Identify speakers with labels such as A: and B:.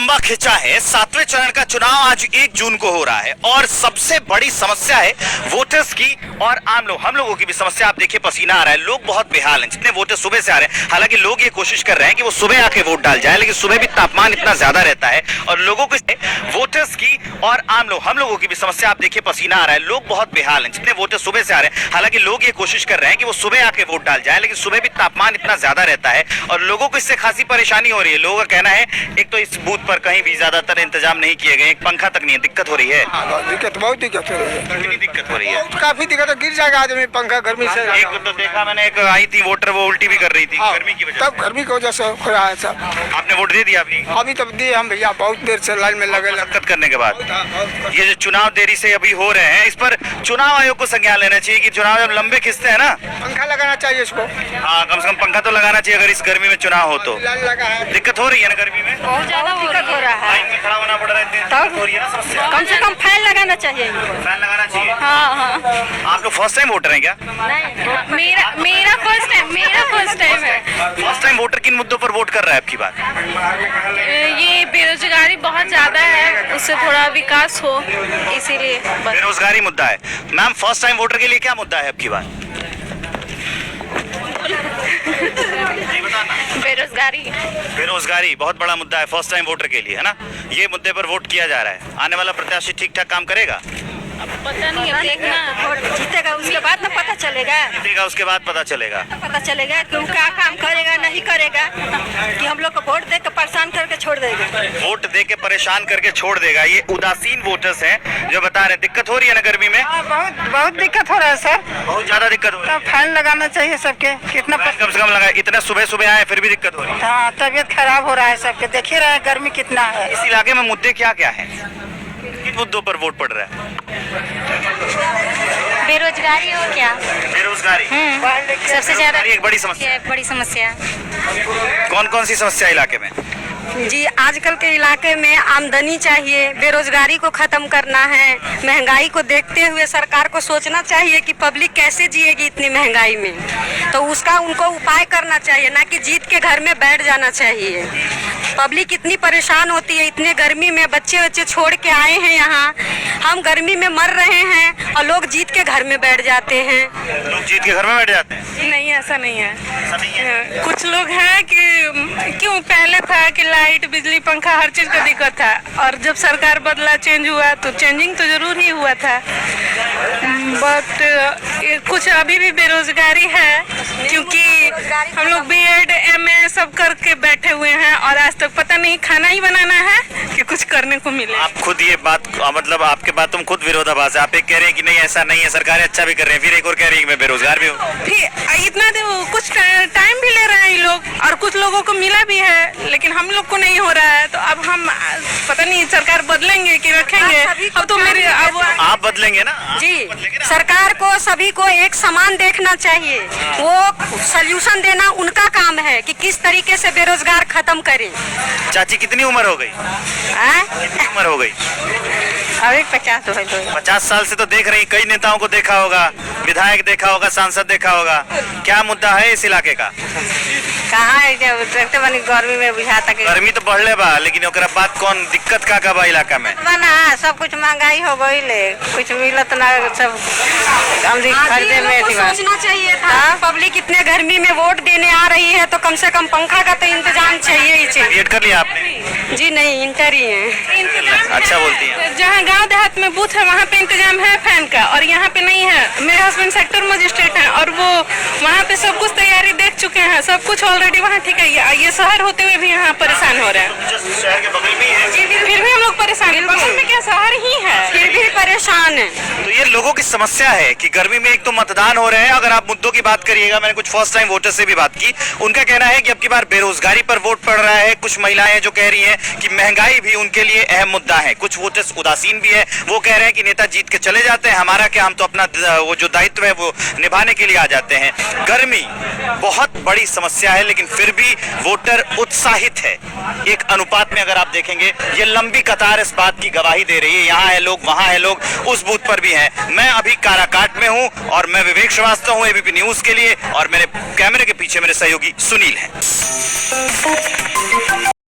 A: लंबा खिंचा है। 7वें चरण का चुनाव आज 1 जून को हो रहा है और सबसे बड़ी समस्या है वोटर्स की और आम लोग, हम लोगों की भी समस्या। आप देखिए पसीना आ रहा है, लोग बहुत बेहाल हैं। जितने वोटर सुबह से आ रहे हैं, हालांकि लोग ये कोशिश कर रहे हैं कि वो सुबह आके वोट डाल जाए, लेकिन सुबह भी तापमान इतना ज्यादा रहता है और लोगों को वोटर्स की और आम लोग, हम लोगों की भी समस्या। आप देखिए पसीना आ रहा है, लोग बहुत बेहाल हैं। जितने वोटर सुबह से आ रहे हैं, हालांकि लोग ये कोशिश कर रहे हैं कि वो सुबह आके वोट डाल जाए, लेकिन सुबह भी तापमान इतना ज्यादा रहता है और लोगों को इससे खासी परेशानी हो रही है। लोगों का कहना है एक तो इस बूथ पर कहीं भी ज्यादातर इंतजाम नहीं किए गए, एक पंखा तक नहीं है, दिक्कत हो रही है।
B: बहुत दिक्कत हो रही है।
A: कितनी दिक्कत हो रही है?
B: काफी दिक्कत, गिर जाएगा आदमी पंखा गर्मी से।
A: एक तो देखा मैंने, एक आई थी वोटर, वो उल्टी भी कर रही थी गर्मी की वजह से।
B: तब गर्मी की वजह से हो रहा है सब।
A: आपने वोट दे दिया अपनी?
B: अभी तब दिए हम भैया, बहुत देर से लाइन में लगे
A: दिक्कत करने के बाद। ये जो चुनाव देरी से अभी हो रहे हैं, इस पर चुनाव आयोग को संज्ञान लेना चाहिए कि चुनाव जब लंबे खिंचते हैं ना,
B: पंखा लगाना चाहिए इसको।
A: हाँ, कम से कम पंखा तो लगाना चाहिए अगर इस गर्मी में चुनाव हो तो।
B: लाइन लगा है,
A: दिक्कत हो रही है ना गर्मी में?
C: बहुत ज्यादा दिक्कत हो रहा है।
A: लाइन में खड़ा होना पड़ रहा है, दिक्कत हो रही है ना समस्या।
C: कम से कम फैन लगाना चाहिए।
A: फैन लगाना चाहिए।
C: हाँ हाँ।
A: आप लोग फर्स्ट टाइम वोटर हैं क्या?
C: नहीं, मेरा फर्स्ट टाइम है।
A: फर्स्ट टाइम वोटर किन मुद्दों पर वोट कर रहा है आपकी बात?
C: ये बेरोजगारी बहुत ज्यादा है, उससे थोड़ा विकास हो, इसीलिए बस।
A: बेरोजगारी मुद्दा है। मैम, फर्स्ट टाइम वोटर के लिए क्या मुद्दा है आपकी बात? बेरोजगारी बहुत बड़ा मुद्दा है फर्स्ट टाइम वोटर के लिए, है ना? ये मुद्दे पर वोट किया जा रहा है। आने वाला प्रत्याशी ठीक ठाक काम करेगा?
C: अब पता नहीं, अब देखना जीतेगा उसके बाद ना पता चलेगा।
A: जीतेगा उसके बाद पता चलेगा
C: कि वो क्या काम करेगा नहीं करेगा, कि हम लोग को वोट दे के परेशान करके छोड़ देगा।
A: वोट दे के परेशान करके छोड़ देगा। ये उदासीन वोटर्स हैं जो बता रहे हैं। दिक्कत हो रही है ना गर्मी में?
B: बहुत दिक्कत हो रहा है सर।
A: बहुत ज्यादा दिक्कत हो रही है।
B: फैन लगाना चाहिए सबके। कितना
A: कम से कम लगा, इतना सुबह सुबह आए फिर भी दिक्कत हो रही है।
B: हाँ, तबीयत खराब हो रहा है सबके। देख ही रहे हैं गर्मी कितना है।
A: इस इलाके में मुद्दे क्या क्या हैं? किन मुद्दों पर वोट पड़ रहा है?
C: बेरोजगारी और क्या?
A: बेरोजगारी
C: सबसे ज्यादा
A: एक बड़ी समस्या।
C: बड़ी समस्या।
A: कौन कौन सी समस्या इलाके में?
D: जी, आजकल के इलाके में आमदनी चाहिए, बेरोजगारी को खत्म करना है। महंगाई को देखते हुए सरकार को सोचना चाहिए कि पब्लिक कैसे जिएगी इतनी महंगाई में, तो उसका उनको उपाय करना चाहिए, ना कि जीत के घर में बैठ जाना चाहिए। पब्लिक इतनी परेशान होती है इतने गर्मी में, बच्चे छोड़ के आए हैं यहाँ, हम गर्मी में मर रहे हैं और लोग जीत के घर में बैठ जाते हैं।
A: लोग जीत के घर में बैठ जाते हैं?
E: नहीं, ऐसा नहीं है।
A: ऐसा नहीं है।
E: कुछ लोग हैं कि क्यों पहले था कि लाइट बिजली पंखा हर चीज का दिक्कत था, और जब सरकार बदला, चेंज हुआ, तो चेंजिंग तो जरूर ही हुआ था, बट कुछ अभी भी बेरोजगारी है, क्योंकि हम लोग बीएड एमए सब करके बैठे हुए हैं और आज तक पता नहीं खाना ही बनाना है कि कुछ करने को मिले।
A: आप खुद ये बात, मतलब आपके बात तुम खुद विरोधाभास है। आप एक कह रहे हैं कि नहीं ऐसा नहीं है, सरकारें अच्छा भी कर रहे हैं, फिर एक और कह रही है कि मैं बेरोजगार भी हूँ।
E: फिर इतना कुछ टाइम भी ले रहे हैं ये लोग, और कुछ लोगों को मिला भी है, लेकिन हम लोग को नहीं हो रहा है। तो अब हम पता नहीं सरकार बदलेंगे कि रखेंगे। अब तो मेरे अब
A: आप बदलेंगे ना?
D: जी, सरकार को सभी को एक समान देखना चाहिए। वो सल्यूशन देना उनका काम है कि किस तरीके से बेरोजगार खत्म करें।
A: चाची कितनी उम्र हो गई? कितनी उम्र हो गई?
D: अभी 50 हो गई।
A: 50 साल से तो देख रही, कई नेताओं को देखा होगा, विधायक देखा होगा, सांसद देखा होगा। क्या मुद्दा है इस इलाके का?
D: कहाँ है जब देखते बनी गर्मी में बुझाता कि
A: गर्मी तो बढ़ले बा, लेकिन ओकरा बाद कौन दिक्कत का बा इलाका में?
D: बना सब कुछ महंगाई हो गई ले, कुछ मिलत ना, सब खरीदे में सोचना चाहिए था। पब्लिक इतने गर्मी में वोट देने आ रही है तो कम से कम पंखा का तो इंतजाम चाहिए ही चाहिए।
A: वेट कर लिया आपने?
D: जी नहीं, इंटर ही है।
A: अच्छा बोलती हैं।
E: जहाँ गांव देहात में बूथ है वहाँ पे इंतजाम है फैन का, और यहाँ पे नहीं है। मेरे हस्बैंड सेक्टर मजिस्ट्रेट हैं और वो वहाँ पे सब कुछ तैयारी देख चुके हैं, सब कुछ ऑलरेडी वहाँ ठीक है। ये शहर होते हुए भी यहाँ परेशान हो रहे हैं।
A: शहर के बगल में ही है।
E: फिर भी हम लोग परेशान, बगल में क्या शहर ही है,
D: फिर भी परेशान है।
A: तो ये लोगों की समस्या है कि गर्मी में एक तो मतदान हो रहे हैं। अगर आप मुद्दों की बात करिएगा, मैंने कुछ फर्स्ट टाइम वोटर से भी बात की, उनका कहना है कि अब की बार बेरोजगारी पर वोट पड़ रहा है। कुछ महिलाएं जो कह रही हैं कि महंगाई भी उनके लिए अहम मुद्दा है। कुछ वोटर्स उदासीन भी है, वो कह रहे हैं कि नेता जीत के चले जाते हैं, हमारा क्या, हम तो अपना वो जो दायित्व है वो निभाने के लिए आ जाते हैं। गर्मी बहुत बड़ी समस्या है, लेकिन फिर भी वोटर उत्साहित है। एक अनुपात में अगर आप देखेंगे, ये लंबी कतार इस बात की गवाही दे रही है। यहाँ है लोग, वहाँ है लोग, उस बूथ पर भी हैं। मैं अभी काराकाट में हूँ और मैं विवेक श्रीवास्तव हूँ एबीपी न्यूज के लिए, और मेरे कैमरे के पीछे मेरे सहयोगी सुनील हैं।